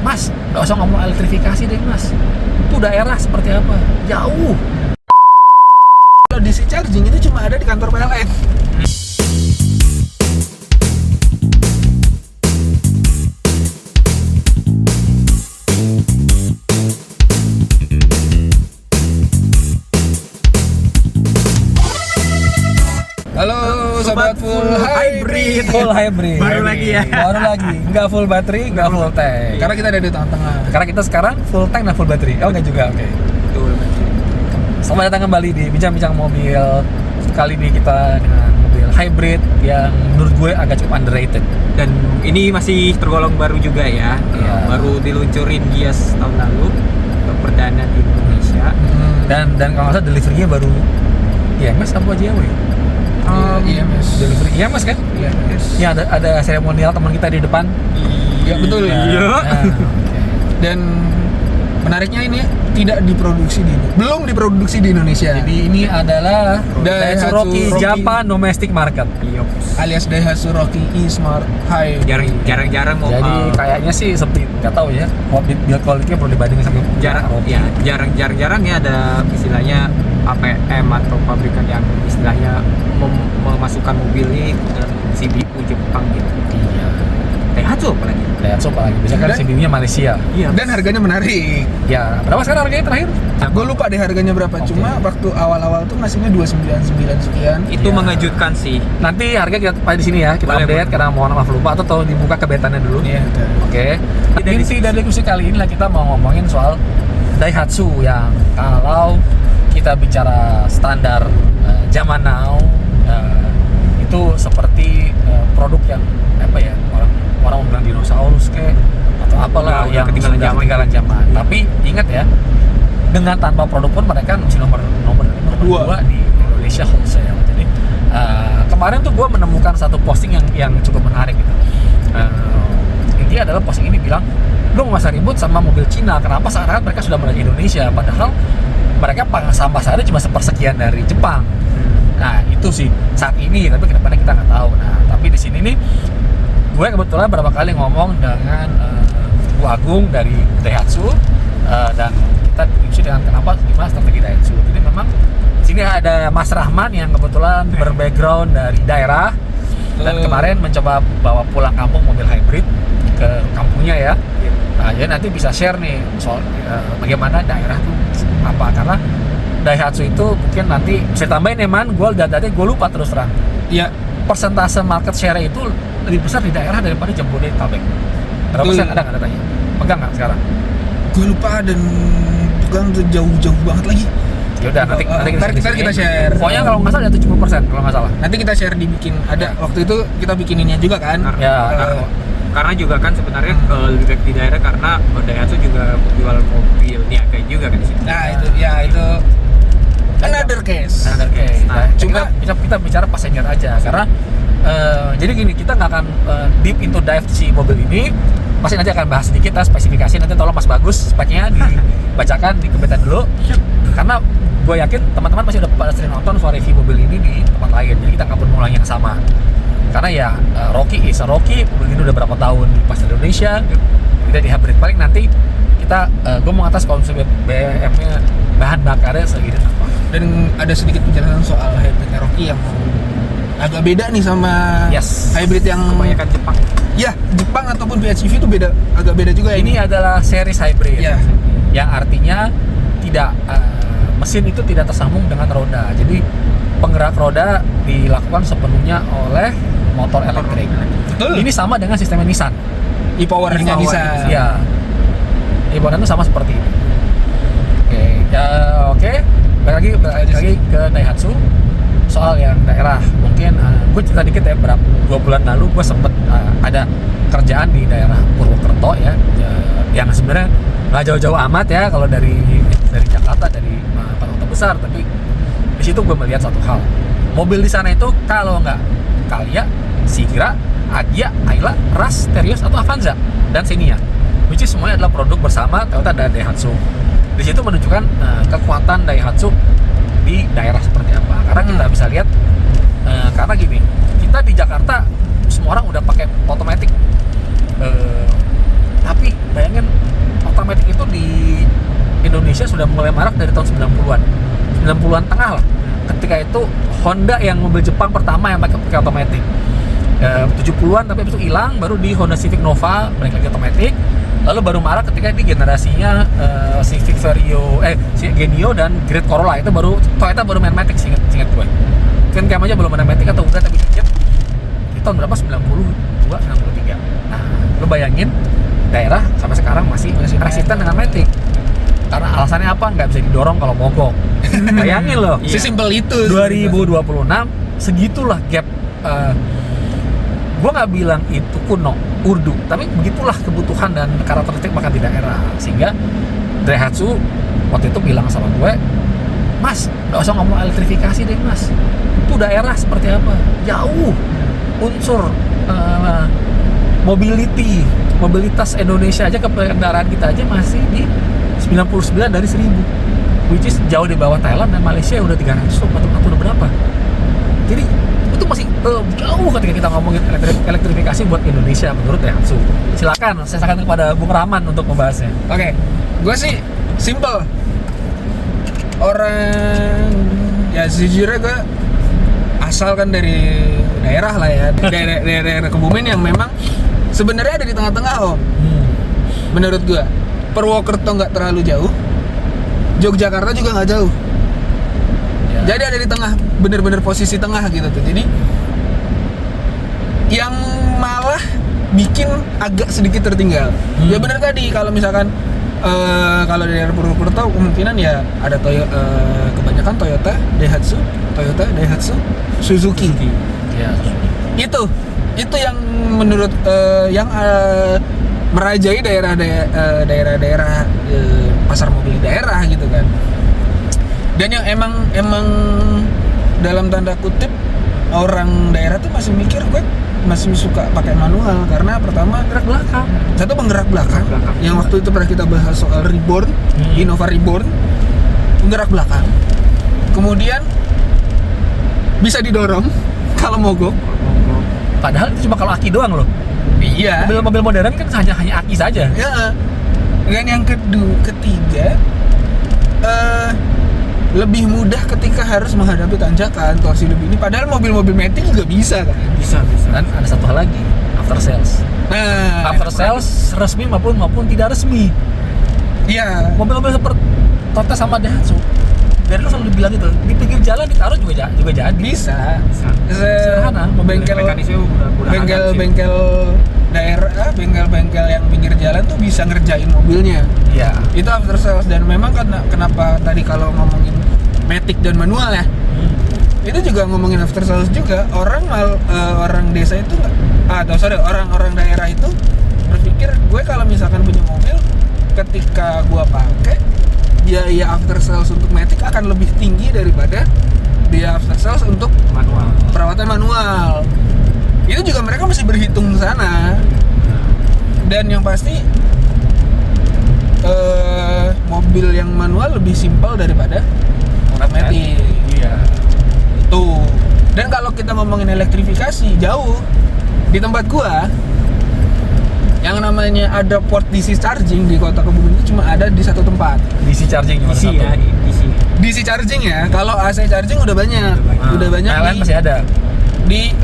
Mas, nggak usah ngomong elektrifikasi deh mas, itu daerah seperti apa, jauh. Kalau DC charging itu cuma ada di kantor PLN. Halo sobat full hybrid. Full hybrid. Baru lagi ya. Baru lagi. Nggak full battery, nggak full tank. Karena kita ada di tengah-tengah. Karena kita sekarang full tank dan full battery. Oh nggak juga, oke. Betul. Selamat datang kembali di Bincang-Bincang Mobil. Kali ini kita dengan mobil hybrid yang menurut gue agak cukup underrated. Dan ini masih tergolong baru juga ya. Iya. Baru diluncurin Gias tahun lalu, perdana di Indonesia. Dan kalau nggak salah delivery-nya baru IMS apa JW? Iya mas. Delivery IMS kan? Iya mas. Ya ada seremonial teman kita di depan. Iya betul. Iya. Dan menariknya ini tidak diproduksi belum diproduksi di Indonesia. Jadi ini adalah Daihatsu Rocky Rocky. Japan Domestic Market. Iya. alias Daihatsu Rocky E-Smart Hybrid. Jarang-jarang mau Jadi kayaknya sih sepi, nggak tahu ya. Build quality-nya perlu dibandingin sama Rocky. jarang ya ada istilahnya APM atau pabrikan yang istilahnya memasukkan mobil ini ke CBU Jepang gitu. Iya. Daihatsu apalagi. Daihatsu apalagi. Biasanya kan Dan- CBU-nya Malaysia. Iya. Dan harganya menarik. Ya, berapa sekarang harganya terakhir? Gue lupa deh harganya berapa. Oke. Cuma waktu awal-awal tuh ngasihnya 299 sekian. Itu Iya. mengejutkan sih. Nanti harga kita pada di sini ya, kita Boleh, update boleh. karena mohon maaf lupa atau tolong dibuka ke betanya dulu. Iya. Oke. Dari Inti dari diskusi kali ini lah kita mau ngomongin soal Daihatsu yang kalau kita bicara standar zaman now itu seperti produk yang apa ya, orang bilang dinosaurus kayak atau apalah Udah yang ketinggalan sudah zaman. ketinggalan zaman. Tapi ingat ya, dengan tanpa produk pun mereka masih nomor Dua. 2 di Indonesia wholesale. Jadi kemarin tuh gue menemukan satu posting yang cukup menarik gitu. Intinya adalah posting ini bilang, lu nggak usah ribut sama mobil Cina, kenapa sekarang mereka sudah berada di Indonesia, padahal mereka pasang pasarnya cuma sepersekian dari Jepang. Nah itu sih saat ini, tapi kedepannya kita nggak tahu. Nah tapi di sini nih, gue kebetulan beberapa kali ngomong dengan Bu Agung dari Daihatsu, dan kita diskusi dengan kenapa gimana strategi Daihatsu. Jadi memang sini ada Mas Rahman yang kebetulan berbackground dari daerah dan kemarin mencoba bawa pulang kampung mobil hybrid ke kampungnya ya. Nah, jadi nanti bisa share nih soal bagaimana daerah tuh apa, karena Daihatsu itu mungkin nanti bisa tambahin ya man, gue datanya gue lupa terus terang. Iya. Persentase market share itu lebih besar di daerah daripada Jabodetabek. Berapa Betul. persen ada nggak datanya? Pegang nggak sekarang? Gue lupa dan pegang tuh jauh-jauh banget lagi. Ya udah nanti Ntar kita share. Pokoknya kalau nggak salah ada 70% kalau nggak salah. Nanti kita share dibikin ada waktu itu kita bikininya juga kan. Ya, Karena juga kan sebenarnya lebih baik di daerah karena Daihatsu juga jual mobil niaga juga kan di situ. Nah itu ya itu another case. Oke. Nah, Cuma- kita bicara passenger aja karena jadi gini, kita nggak akan deep into dive si mobil ini. Pasti nanti akan bahas sedikit lah spesifikasi, nanti tolong Mas Bagus speknya dibacakan di kebetan dulu. Karena gue yakin teman-teman pasti udah pada sering nonton soal review mobil ini di tempat lain, jadi kita nggak perlu mengulangi yang sama. Karena ya Rocky is a Rocky, mobil ini udah berapa tahun di pasar Indonesia, tidak di hybrid. Paling nanti kita gue mau atas konsumsi BBM-nya bahan bakarnya segini apa. Dan ada sedikit penjelasan soal hybrid Rocky yang agak beda nih sama Yes. hybrid yang Kebanyakan Jepang. ya Jepang ataupun PHEV itu agak beda juga Ini adalah series hybrid, Ya. yang artinya tidak mesin itu tidak tersambung dengan roda. Jadi penggerak roda dilakukan sepenuhnya oleh motor elektrik. Betul. Ini sama dengan sistem Nissan. e-powernya E-power. bisa. Ya, e-powernya itu sama seperti ini. Oke, ya oke. Balik lagi ke Daihatsu soal yang daerah. Mungkin gue cerita dikit ya, 2 bulan lalu gue sempet ada kerjaan di daerah Purwokerto ya, yang sebenarnya nggak jauh-jauh amat ya kalau dari Jakarta, dari kota besar, tapi di situ gue melihat satu hal, mobil di sana itu kalau nggak Calya, Sigra, Agya, Ayla, Ras, Terios atau Avanza dan Xenia, which is semuanya adalah produk bersama Toyota dan Daihatsu. Di situ menunjukkan kekuatan Daihatsu di daerah seperti apa. Karena kita bisa lihat, karena gini, kita di Jakarta semua orang udah pakai otomatis, tapi bayangin udah mulai marak dari tahun 90-an 90-an tengah lah. Ketika itu Honda yang mobil Jepang pertama yang pakai otomatis. 70-an tapi habis itu hilang, baru di Honda Civic Nova balik lagi otomatis. Lalu baru marak ketika di generasinya Civic Vario, Genio dan Great Corolla, itu baru Toyota baru main Matic, seinget gue. Kan kayak aja belum ada Matic atau udah tapi dikit. Di tahun berapa? 92, 93. Nah, lu bayangin daerah sampai sekarang masih resisten dengan Matic. Karena alasannya apa? Nggak bisa didorong kalau mogok. Bayangin loh. Sesimpel itu. 2026 segitulah gap. Gue nggak bilang itu kuno, urdu, tapi begitulah kebutuhan dan karakteristik makan di daerah. Sehingga Daihatsu waktu itu bilang sama gue, Mas, nggak usah ngomong elektrifikasi deh Mas, itu daerah seperti apa? Jauh. Unsur mobilitas Indonesia aja, ke kendaraan kita aja masih di 99 dari 1000, which is jauh di bawah Thailand dan Malaysia yang udah 300 atau udah berapa. Jadi itu masih jauh ketika kita ngomongin elektrifikasi buat Indonesia menurut Daihatsu. Silakan, saya serahkan kepada Bung Rahman untuk membahasnya. Oke, gue sih simple. Orang ya sejujurnya gue asal kan dari daerah lah ya, daerah Kebumen yang memang sebenarnya ada di tengah-tengah om. Menurut gue Purwokerto nggak terlalu jauh, Yogyakarta juga nggak jauh. Ya. Jadi ada di tengah, bener-bener posisi tengah gitu tuh. Jadi yang malah bikin agak sedikit tertinggal. Ya bener tadi, kalau misalkan kalau dari daerah Purwokerto kemungkinan ya ada kebanyakan Toyota, Daihatsu, Suzuki. Ya. Itu yang menurut yang merajai daerah pasar mobil di daerah gitu kan. Dan yang emang dalam tanda kutip orang daerah tuh masih mikir gue masih suka pakai manual karena pertama Gerak belakang. satu penggerak belakang. Yang waktu itu pernah kita bahas soal Reborn, Innova Reborn, penggerak belakang. Kemudian bisa didorong kalau mogok. Padahal itu cuma kalau aki doang loh. Iya. Mobil-mobil modern kan hanya aki saja. Ya. Dan yang ketiga lebih mudah ketika harus menghadapi tanjakan, torsi lebih ini. Padahal mobil-mobil Matic juga bisa kan? Bisa. Dan ada satu hal lagi, after sales. Nah, After sales resmi maupun tidak resmi. iya. Mobil-mobil seperti Toyota sama Daihatsu, dari lu selalu dibilang gitu, di pinggir jalan ditaruh juga jadi. Bisa. Sederhana. Mekanisnya udah Bengkel daerah, bengkel-bengkel yang pinggir jalan tuh bisa ngerjain mobilnya. Iya. Itu after sales. Dan memang kenapa tadi kalau ngomongin Matic dan manual ya, itu juga ngomongin after sales juga. Orang desa itu orang daerah itu berpikir gue kalau misalkan punya mobil, ketika gue pakai biaya after sales untuk Matic akan lebih tinggi daripada biaya after sales untuk manual. perawatan manual. Itu juga mereka mesti berhitung ke sana. Dan yang pasti mobil yang manual lebih simpel daripada Matic. Iya. Tuh. Dan kalau kita ngomongin elektrifikasi jauh, di tempat gua yang namanya ada port DC charging di Kota Kebumen itu cuma ada di satu tempat. DC charging cuma DC satu. ya, DC. DC charging ya. Kalau AC charging udah banyak. Udah banyak PLN masih ada. di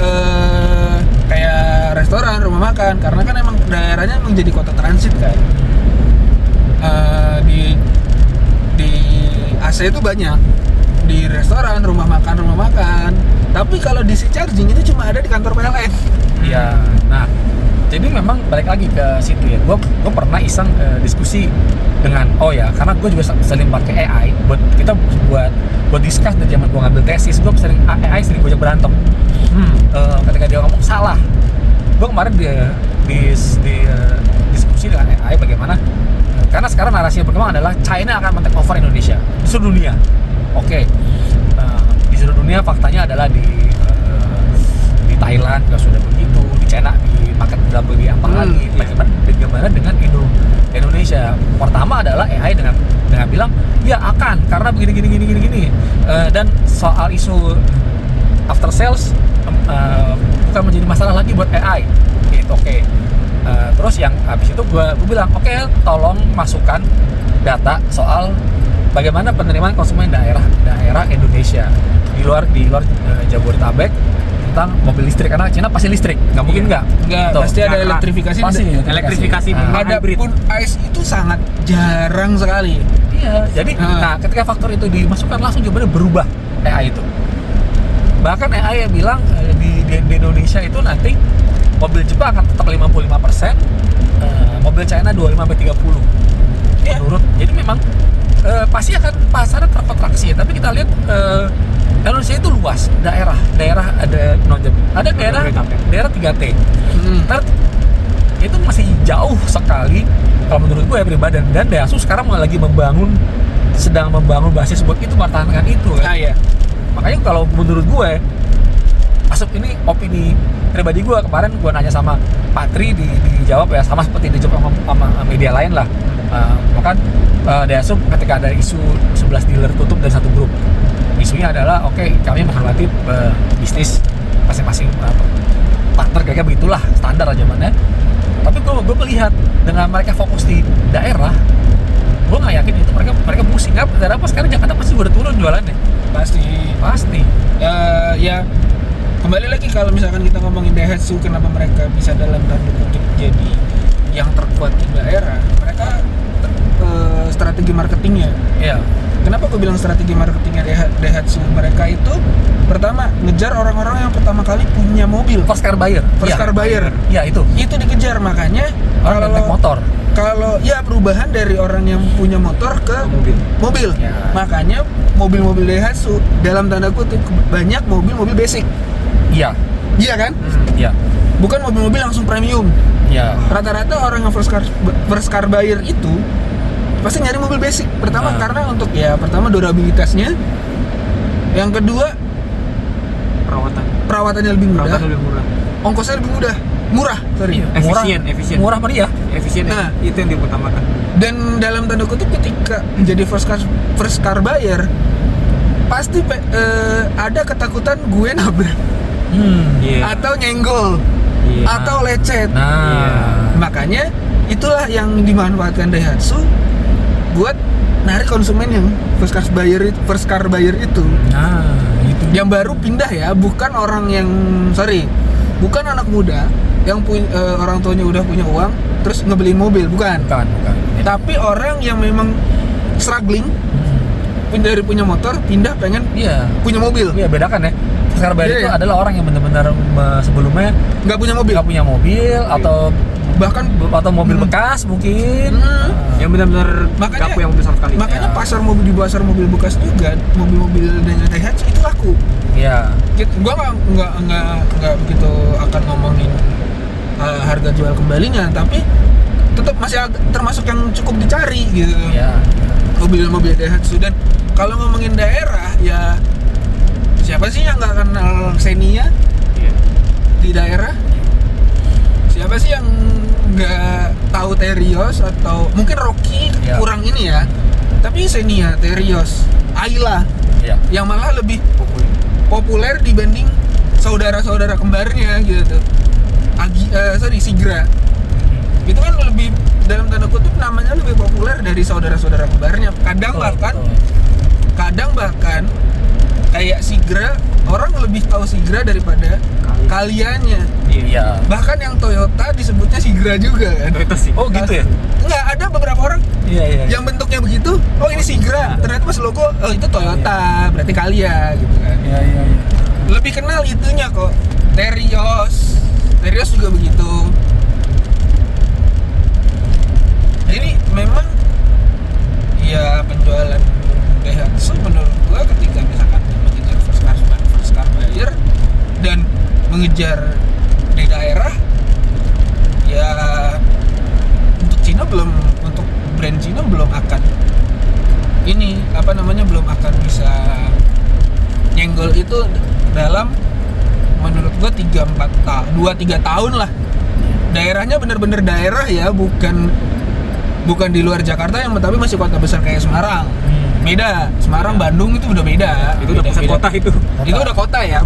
kayak restoran, rumah makan, karena kan emang daerahnya menjadi kota transit kan. Di AC itu banyak di restoran, rumah makan. Tapi kalau DC charging itu cuma ada di kantor PLN. Iya. Nah, jadi memang balik lagi ke situ ya. Gue pernah iseng diskusi dengan karena gue juga sering pakai AI buat discuss dari zaman gue ngambil tesis. Gue sering gue berantem. Ketika dia ngomong salah, gue kemarin diskusi dengan AI bagaimana, karena sekarang narasi yang berkembang adalah China akan men-take over Indonesia di seluruh dunia. Di seluruh dunia faktanya adalah di Thailand juga sudah begitu, di China di market lebih apa lagi. Bagaimana dengan Indonesia? Pertama adalah AI dengan bilang ya akan karena begini. Dan soal isu after sales bukan menjadi masalah lagi buat AI. Gitu, oke. Terus yang habis itu gue bilang tolong masukkan data soal bagaimana penerimaan konsumen daerah Indonesia di luar Jabodetabek tentang mobil listrik, karena Cina pasti listrik, nggak mungkin nggak. Enggak, pasti ada elektrifikasi. Pasti elektrifikasi Ada hybrid. pun ICE itu sangat jarang sekali. Iya, jadi nah ketika faktor itu dimasukkan langsung jawabannya berubah AI itu. Bahkan AI yang bilang di Indonesia itu nanti mobil Jepang akan tetap 55%, mobil China 25-30. Iya. Menurut, jadi memang pasti akan pasarnya terkontraksi, tapi kita lihat Indonesia itu luas, daerah ada ada daerah 3T. Itu masih jauh sekali kalau menurut gue ya pribadi, dan Daihatsu sekarang lagi sedang membangun basis buat itu, pertahankan itu kan. Iya. Makanya kalau menurut gue, masuk ini opini pribadi gue, kemarin gue nanya sama Patri, dijawab ya sama seperti dijawab sama media lain lah. Bahkan Daihatsu ketika ada isu 11 dealer tutup dari satu grup, isunya adalah oke, kami menghormati bisnis masing-masing partner, kayak begitulah standar aja mana. Tapi gue melihat dengan mereka fokus di daerah, gue nggak yakin itu mereka pusing. Daerah apa sekarang Jakarta pasti udah turun jualannya. Pasti. Ya kembali lagi kalau misalkan kita ngomongin Daihatsu, kenapa mereka bisa dalam tanda kutip jadi yang terkuat di daerah? Mereka strategi marketingnya. Iya. Kenapa aku bilang strategi marketingnya Daihatsu? Mereka itu pertama ngejar orang-orang yang pertama kali punya mobil. First car buyer. Iya itu. Itu dikejar, makanya Orang naik motor. Kalau ya perubahan dari orang yang punya motor ke mobil. Ya. Makanya mobil-mobil Daihatsu dalam tanda kutip banyak mobil-mobil basic. Iya. Iya kan? Iya. Bukan mobil-mobil langsung premium. Iya. Rata-rata orang yang first car buyer itu pasti nyari mobil basic. Pertama karena untuk pertama durabilitasnya. Yang kedua perawatannya lebih mudah. Ongkosnya lebih murah. Iya. Efisien. Murah meriah. Efisien. Nah, itu yang diutamakan. Dan dalam tanda kutip ketika menjadi first car buyer pasti ada ketakutan gue nabrak atau nyenggol atau lecet. Makanya itulah yang dimanfaatkan Daihatsu buat narik konsumen yang first car buyer itu. Itu. Yang baru pindah ya, bukan anak muda yang orang tuanya udah punya uang terus ngebeliin mobil, bukan. Tapi orang yang memang struggling, dari punya motor pindah pengen punya mobil. Iya, bedakan ya. First car buyer itu adalah orang yang benar-benar sebelumnya nggak punya mobil atau bahkan mobil bekas mungkin. Yang benar-benar Makanya- gapu yang besar sekali. Makanya pasar mobil bekas juga, mobil-mobil dengan Daihatsu itu laku. Iya. Gua nggak begitu akan ngomongin harga jual kembalinya, tapi tetap masih termasuk yang cukup dicari gitu. Iya. Mobil-mobil Daihatsu. Dan kalau ngomongin daerah ya, siapa sih yang nggak kenal Xenia di daerah? Siapa sih yang nggak tahu Terios atau mungkin Rocky kurang ini ya? Tapi Xenia, Terios, Ayla yang malah lebih populer dibanding saudara-saudara kembarnya gitu. Sigra. Itu kan lebih dalam tanda kutip namanya lebih populer dari saudara-saudara kembarnya. Kadang bahkan kayak Sigra, orang lebih tahu Sigra daripada kaliannya. Iya. Bahkan yang Toyota disebutnya Sigra juga kan. Itu sih. Oh gitu ya? Enggak, ada beberapa orang Iya. yang bentuknya begitu, oh ini Sigra, ternyata pas logo, oh itu Toyota, berarti Calya gitu kan. Iya. Lebih kenal itunya kok. Terios juga begitu. Jadi memang ya penjualan Daihatsu menurut gua ketika misalkan mengejar first car buyer dan mengejar di daerah, ya untuk brand Cina belum akan belum akan bisa nyenggol itu dalam menurut gua 2-3 tahun lah. Daerahnya bener-bener daerah ya, bukan di luar Jakarta yang tapi masih kota besar kayak Semarang. Beda, Semarang, Bandung itu udah beda. Itu udah pusat kota itu. Itu udah kota ya.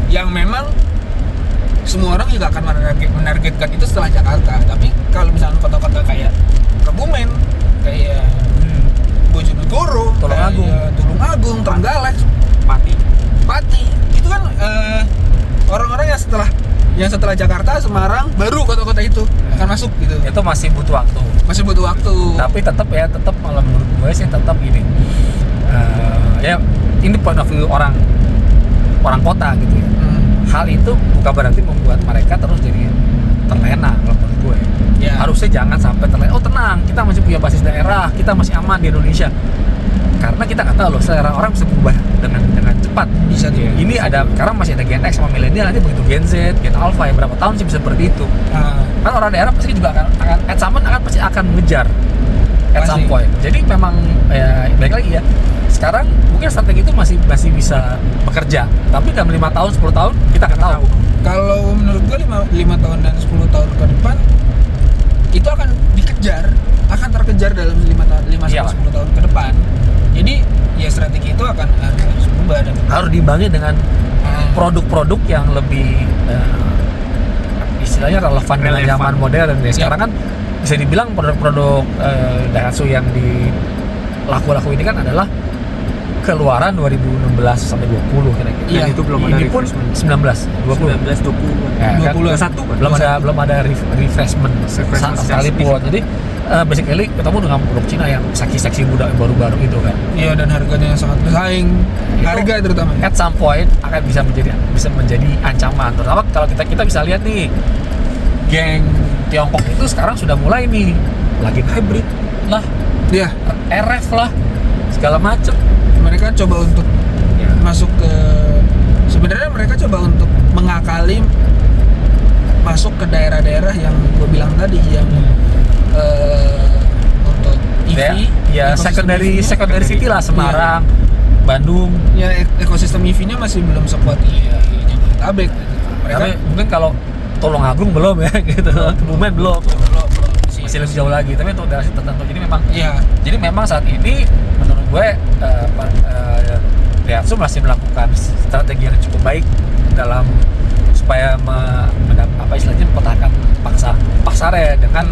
Yang memang semua orang juga akan menargetkan itu setelah Jakarta. Tapi kalau misalnya kota-kota kayak Kebumen, kayak Bojonegoro, yang setelah Jakarta, Semarang, baru kota-kota itu akan masuk gitu. Itu masih butuh waktu. Masih butuh waktu. Tapi tetap kalau menurut gue sih tetap ini. Ya ini point of view orang kota gitu ya. Hal itu bukan berarti membuat mereka terus jadi terlena kalau menurut gue. Ya. Harusnya jangan sampai terlena. Oh tenang, kita masih punya basis daerah, kita masih aman di Indonesia. Karena kita nggak tahu loh, selera orang bisa berubah dengan cepat. Bisa tuh. Ini ada, sekarang masih ada Gen X sama milenial, nanti begitu Gen Z, Gen Alpha ya berapa tahun sih bisa seperti itu. Kan orang daerah pasti juga akan at some point pasti akan mengejar at Pasti. some point. Jadi memang ya baik lagi ya. Sekarang mungkin strategi itu masih bisa bekerja, tapi dalam 5 tahun, 10 tahun kita akan tahu. Kalau menurut gue 5 tahun dan 10 tahun ke depan itu akan akan terkejar dalam 5 sampai Iyalah. 10 tahun ke depan. Jadi ya strategi itu akan harus berubah dan Harus diimbangi dengan produk-produk yang lebih istilahnya relevan dengan zaman modern ya. Sekarang kan bisa dibilang produk-produk Daihatsu yang di laku-laku ini kan adalah keluaran 2016 sampai 20 kira-kira. Iya. Dan itu belum ada Ini pun refreshment. 19, 20. 19 20. Ya, kan? 20. Satu kan? belum ada refreshment secara sekalipun. Jadi basically ketemu dengan produk Cina yang seksi-seksi muda yang baru-baru itu kan. iya, dan harganya yang sangat bersaing. Itu Harga terutama. At some point akan bisa menjadi ancaman. Terutama kalau kita bisa lihat nih, geng Tiongkok itu sekarang sudah mulai nih plug-in hybrid lah, Iya, RF lah, segala macem. mereka coba untuk Ya. masuk ke sebenarnya mereka coba untuk mengakali masuk ke daerah-daerah yang gue bilang tadi yang untuk EV Ya ekosistem secondary EV-nya, city lah, Semarang, Bandung. ya ekosistem EV-nya masih belum sekuat Jabodetabek gitu. Mereka Tapi mungkin kalau Tulungagung belum ya gitu, Kebumen belum. Masih lebih jauh lagi, tapi untuk daerah tertentu jadi memang saat ini menurut gue Daihatsu masih melakukan strategi yang cukup baik dalam supaya istilahnya mempertahankan pasarnya dengan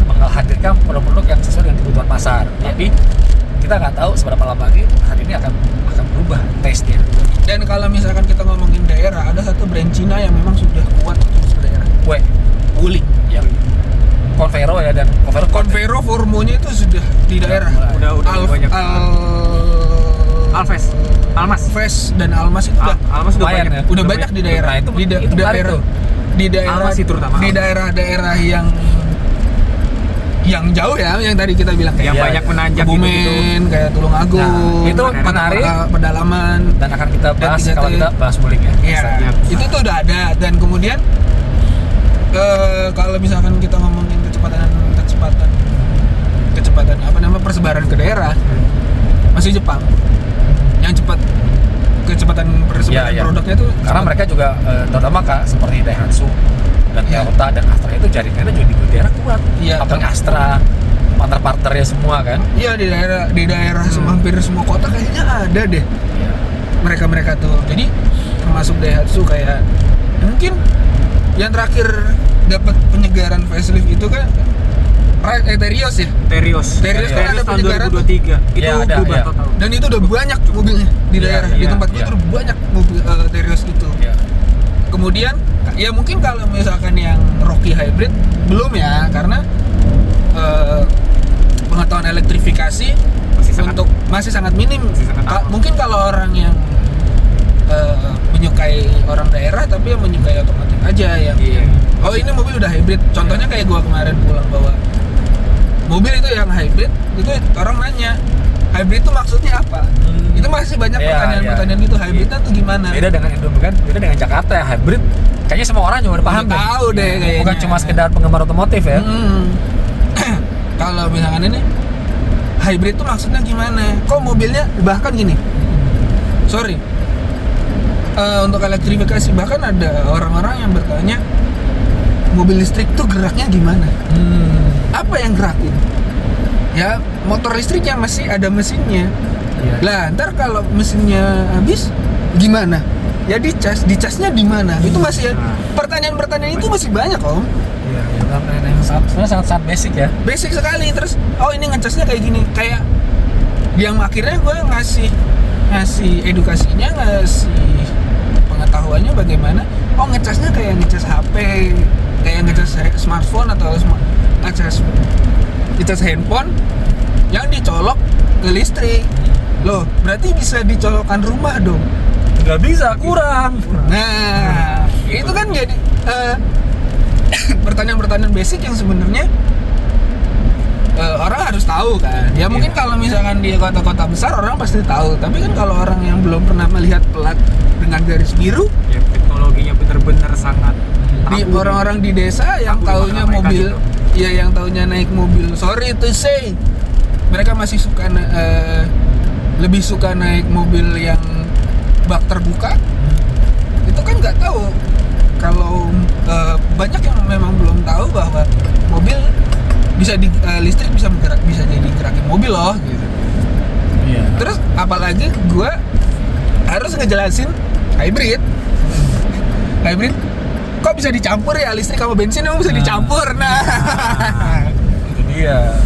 menghadirkan produk-produk yang sesuai dengan kebutuhan pasar. Tapi kita nggak tahu seberapa lama lagi pasar ini akan berubah taste-nya. dan kalau misalkan kita ngomongin daerah, ada satu brand Cina yang memang sudah kuat untuk daerah, Wuling. Ya. Convero ya, dan Convero Formonya itu sudah di daerah. Udah banyak. Alves, Almas. Alves dan Almas itu udah Almas udah lumayan banyak. ya. udah banyak di daerah. Nah, itu menarik daerah tuh. di daerah Almas sih terutama. di daerah-daerah yang jauh ya, yang tadi kita bilang Yang Iya, banyak iya. menanjak Kebumen, kayak Tulungagung. Nah, itu menarik. Pedalaman. Dan akan kita bahas Dan kalau kita bahas Wuling ya. Iya, Iya. itu tuh udah ada. Dan kemudian kalau misalkan kita ngomongin kecepatan persebaran ke daerah, masih Jepang yang kecepatan persebaran Iya, iya. produknya tuh Karena mereka juga terutama seperti Daihatsu dan Iya. Toyota dan Astra itu jaringannya juga di daerah kuat. Iya. Apalagi Astra, partner-partnernya semua kan. iya di daerah hampir semua kota kayaknya ada deh Iya. mereka tuh. Jadi termasuk Daihatsu kayak mungkin yang terakhir dapat penyegaran facelift itu kan Terios ya. Terios Terios kan ada tahun penyegaran 2023. Itu Iya, ada, berubah iya. total. Dan itu udah banyak mobilnya di Iya, daerah. Di iya, tempat gue iya. tuh banyak mobil Terios itu. Iya. Kemudian ya mungkin kalau misalkan yang Rocky Hybrid belum ya, karena pengetahuan elektrifikasi masih sangat minim. Masih sangat awal. Mungkin kalau orang yang menyukai orang daerah tapi yang menyukai otomotif aja yang Iya. oh ini mobil udah hybrid. Contohnya kayak gua kemarin pulang bawa mobil itu yang hybrid, itu orang nanya hybrid itu maksudnya apa? Itu masih banyak Iya, pertanyaan-pertanyaan iya. gitu, hybridnya tuh gimana? Beda dengan beda dengan Jakarta ya, hybrid. Kayaknya semua orang juga udah paham Udah tahu deh kayaknya. Bukan cuma sekedar penggemar otomotif ya. Kalau misalkan ini hybrid itu maksudnya gimana? Kok mobilnya bahkan gini? Sorry. Untuk elektrifikasi bahkan ada orang-orang yang bertanya mobil listrik tuh geraknya gimana? Apa yang gerakin? Ya motor listriknya masih ada mesinnya. Iya. Lah ntar kalau mesinnya habis gimana? Ya dicasnya di mana? Itu masih pertanyaan-pertanyaan itu masih banyak om. Iya, yang sebenarnya sangat basic ya. Basic sekali. Terus oh ini ngecasnya kayak gini, kayak yang akhirnya gue ngasih edukasinya, ngasih pengetahuannya bagaimana ngecasnya kayak ngecas HP, kayak ngecas smartphone atau ngecas handphone yang dicolok ke listrik. Loh, berarti bisa dicolokkan rumah dong. Nggak bisa, kurang. Nah, itu kan jadi pertanyaan-pertanyaan basic yang sebenarnya orang harus tahu kan. Ya mungkin kalau misalkan di kota-kota besar orang pasti tahu, tapi kan kalau orang yang belum pernah melihat plat dengan garis biru, Ya, teknologinya benar-benar sangat di tabu. orang-orang di desa yang Tabu di taunya mata mereka mobil, gitu. ya yang taunya naik mobil, sorry to say, mereka masih suka lebih suka naik mobil yang bak terbuka. Itu kan nggak tahu kalau banyak yang memang belum tahu bahwa mobil bisa listrik bisa jadi gerakin mobil loh gitu. Iya. Terus apalagi gue harus ngejelasin hybrid kok bisa dicampur ya, listrik sama bensin emang bisa dicampur. Nah Itu dia.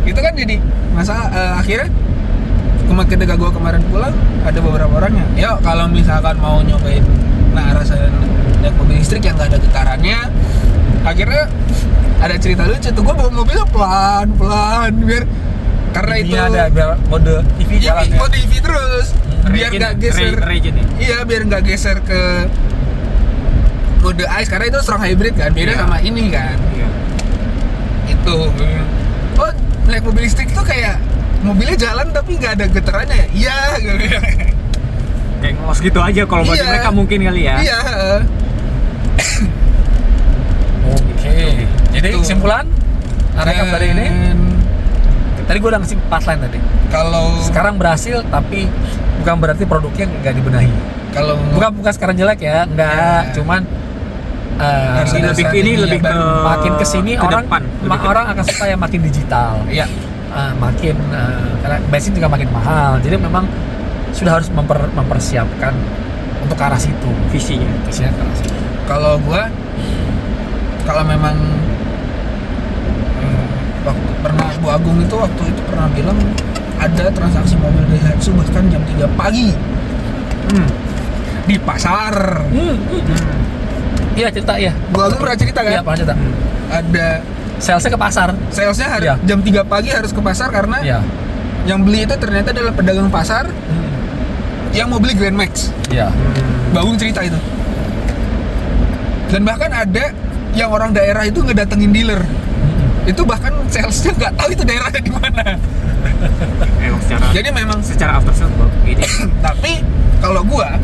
itu kan jadi masalah. Akhirnya ketika gue kemarin pulang ada beberapa orang yang yuk kalau misalkan mau nyobain rasanya naik mobil listrik yang nggak ada getarannya. Akhirnya ada cerita lucu tuh, gue bawa mobilnya pelan-pelan biar karena Ini itu ada biar mode TV jalan ya. mode EV terus biar nggak geser. Regen ya. Iya, biar nggak geser ke mode ICE karena itu strong hybrid kan, beda Iya. sama ini kan. Iya. Itu. Oh, naik mobil listrik tuh kayak mobilnya jalan tapi nggak ada getarannya ya? Iya, gue bilang. Kayak ngos gitu aja kalau bagi Iya. mereka mungkin kali ya. Iya. Oke. Jadi Itu. kesimpulan rekap dari ini, Dan tadi gue udah ngasih 4 line tadi. kalau Sekarang berhasil tapi bukan berarti produknya nggak dibenahi. kalau Bukan sekarang jelek ya, enggak. Ya. Cuman Harus ada lebih strategi ini lebih yang ke baru. makin kesini ke orang depan, lebih ke orang akan suka yang makin digital. Iya. Makin karena bensin juga makin mahal. Jadi memang sudah harus mempersiapkan untuk ke arah situ. visinya. Visinya ke arah situ. Kalau kalau memang waktu pernah Bu Agung itu waktu itu pernah bilang ada transaksi mobil Daihatsu bahkan jam 3 pagi di pasar. Iya cerita ya. Bu Agung pernah cerita kan? Iya pernah cerita. Ada Salesnya ke pasar. salesnya Iya. jam 3 pagi harus ke pasar karena Iya. yang beli itu ternyata adalah pedagang pasar yang mau beli Grand Max. Iya. Bu Agung cerita itu. Dan bahkan ada yang orang daerah itu ngedatengin dealer. Itu bahkan salesnya nggak tahu itu daerahnya di mana. Emang Jadi memang secara after sales ini. tapi kalau gua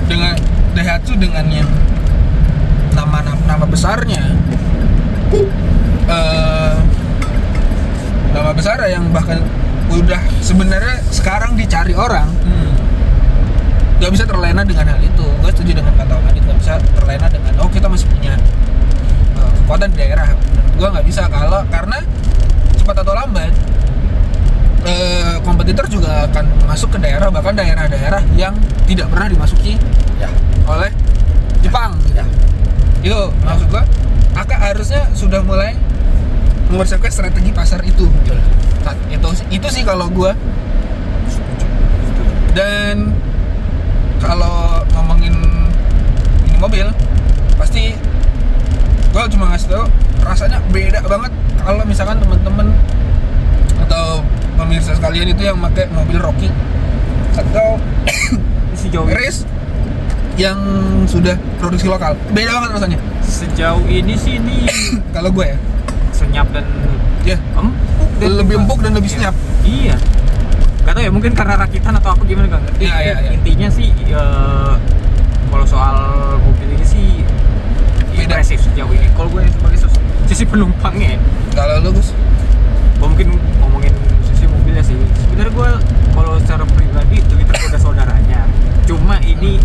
dengan Daihatsu dengan yang nama besarnya nama besar yang bahkan udah sebenarnya sekarang dicari orang, nggak bisa terlena dengan hal itu. Gue setuju dengan kata Om Adit, nggak bisa terlena dengan kita masih punya kekuatan di daerah. Gue nggak bisa karena cepat atau lambat kompetitor juga akan masuk ke daerah, bahkan daerah-daerah yang tidak pernah dimasuki Ya. oleh Jepang. Ya. Itu maksud gua, harusnya sudah mulai mempersiapkan strategi pasar itu. Itu sih kalau gua. Dan kalau ngomongin ini mobil, pasti gua cuma ngasih tau rasanya beda banget kalau misalkan temen-temen atau pemirsa sekalian itu yang pakai mobil Rocky atau Sejauh race yang sudah produksi lokal, beda banget rasanya. sejauh ini sih ini Kalau gue ya, senyap dan ya empuk dan lebih juga- empuk dan lebih senyap. Iya. Gak tau ya, mungkin karena rakitan atau apa gimana gak ngerti. Iya, iya, iya. Intinya sih kalau soal mobil ini sih Beda. impresif sejauh ini. Kalau gue sebagai sisi penumpangnya, Kalau lu Gus, gue mungkin ngomongin sisi mobilnya sih. Sebenarnya gue kalau secara pribadi lebih tergoda saudaranya. Cuma ini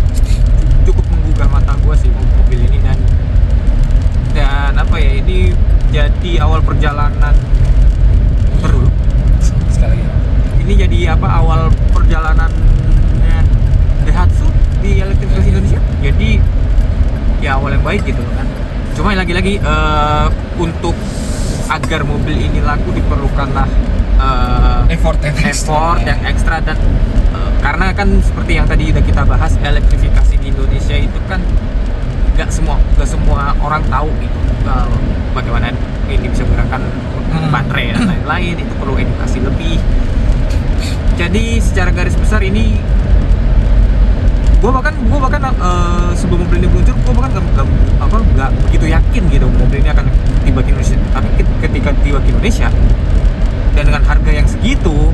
cukup menggugah mata gue sih mobil ini dan apa ya, ini jadi awal perjalanan baru. Sekali lagi. Ini jadi awal perjalanannya Daihatsu di elektrifikasi Indonesia. Jadi ya awal yang baik gitu kan. Cuma lagi-lagi untuk agar mobil ini laku diperlukanlah effort yang ekstra dan karena kan seperti yang tadi udah kita bahas, elektrifikasi di Indonesia itu kan nggak semua orang tahu gitu bagaimana ini bisa menggunakan baterai dan lain-lain. Itu perlu edukasi lebih. Jadi secara garis besar ini gue bahkan sebelum mobil ini muncul gue bahkan nggak begitu yakin gitu mobil ini akan tiba ke Indonesia. Tapi ketika tiba ke Indonesia dan dengan harga yang segitu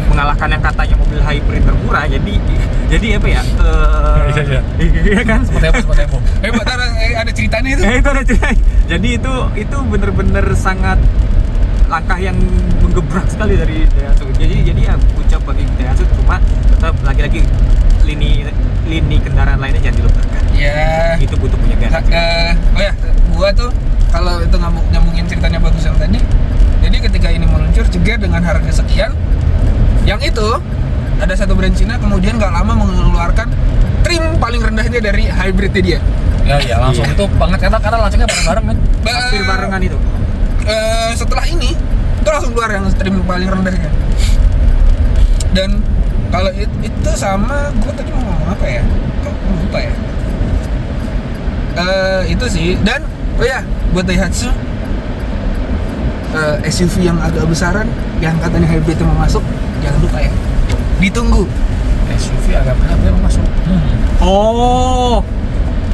mengalahkan yang katanya mobil hybrid termurah, jadi apa ya? Iya kan? Seperti apa? Hebat, ada ceritanya itu. Itu ada cerita. Jadi itu bener-bener sangat langkah yang menggebrak sekali dari Daihatsu. Jadi ya ucap bagi Daihatsu, cuma tetap lagi-lagi lini kendaraan lainnya jangan dilupakan. Ya. Itu butuh punya gas. Oh ya, gua tuh kalau itu nyambungin ceritanya bagus yang tadi. Jadi ketika ini meluncur juga dengan harga sekian, yang itu ada satu brand Cina kemudian nggak lama mengeluarkan trim paling rendahnya dari hybridnya dia. Ya langsung Iya. itu banget karena launchingnya bareng-bareng kan. Hampir barengan itu. Setelah ini itu langsung keluar yang trim paling rendahnya. Dan kalau itu sama gue tadi mau ngomong apa ya? Kok lupa ya? Itu sih. Dan oh ya, buat Daihatsu SUV yang agak besaran yang katanya hybrid mau masuk, jangan lupa ya. Ditunggu. SUV agak benar dia mau masuk. Oh,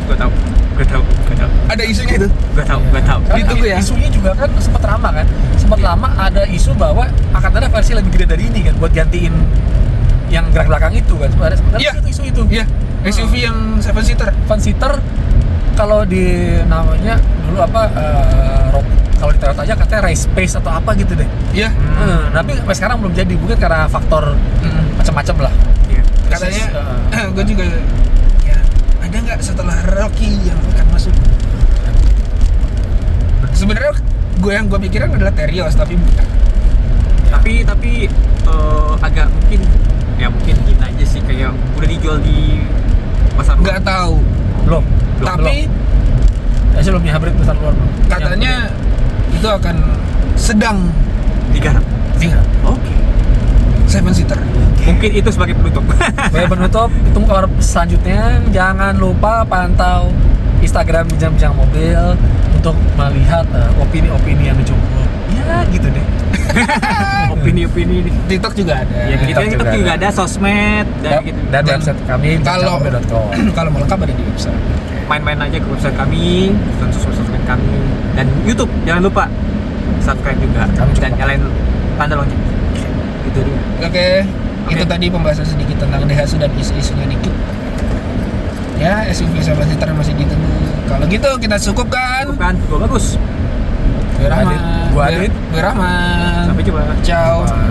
gue tahu. Ada isunya itu. Gue tahu. Kan Ditunggu ya. Isunya juga kan sempat lama kan. Sempat lama ada isu bahwa akan ada versi lebih gede dari ini kan buat gantiin yang gerak belakang itu kan. Sebenarnya Iya. itu isu itu. Iya, SUV yang 7 seater. Van seater kalau di namanya dulu apa kalau di Toyota aja katanya race pace atau apa gitu deh. Iya. Tapi sampai sekarang belum jadi, mungkin karena faktor macam-macam lah. Iya. Katanya gue juga ya, ada nggak setelah Rocky yang akan masuk? Sebenarnya gue pikiran adalah Terios, tapi bukan. Tapi agak mungkin kita aja sih kayak udah dijual di pasar Nggak tahu. Belum. Tapi Ya sih belum hybrid besar luar belum. katanya itu akan sedang digarap. Iya. Oke. 7 seater. Mungkin itu sebagai penutup. Sebagai penutup, tunggu kabar selanjutnya. Jangan lupa pantau Instagram Bincang-Bincang Mobil untuk melihat opini-opini yang cukup ya gitu deh. Opini-opini di TikTok juga ada. ya, kita juga ada sosmed dan gitu. Dan website kami Kalau bincangmobil.com. kalau mau lengkap ada di website. Main-main aja ke website kami dan sosmed kami dan YouTube. Jangan lupa subscribe juga Kami juga. dan nyalain tanda lonceng. Itu dia. Oke. Itu tadi pembahasan sedikit tentang Daihatsu dan isu-isunya dikit. Ya, SUV 7 seater masih ditunggu. Kalau gitu kita cukupkan. Bukan, gua bagus. Gue Rahmat. Adit. Gua Adit. Gue Rahmat. Sampai jumpa. Ciao. Wah.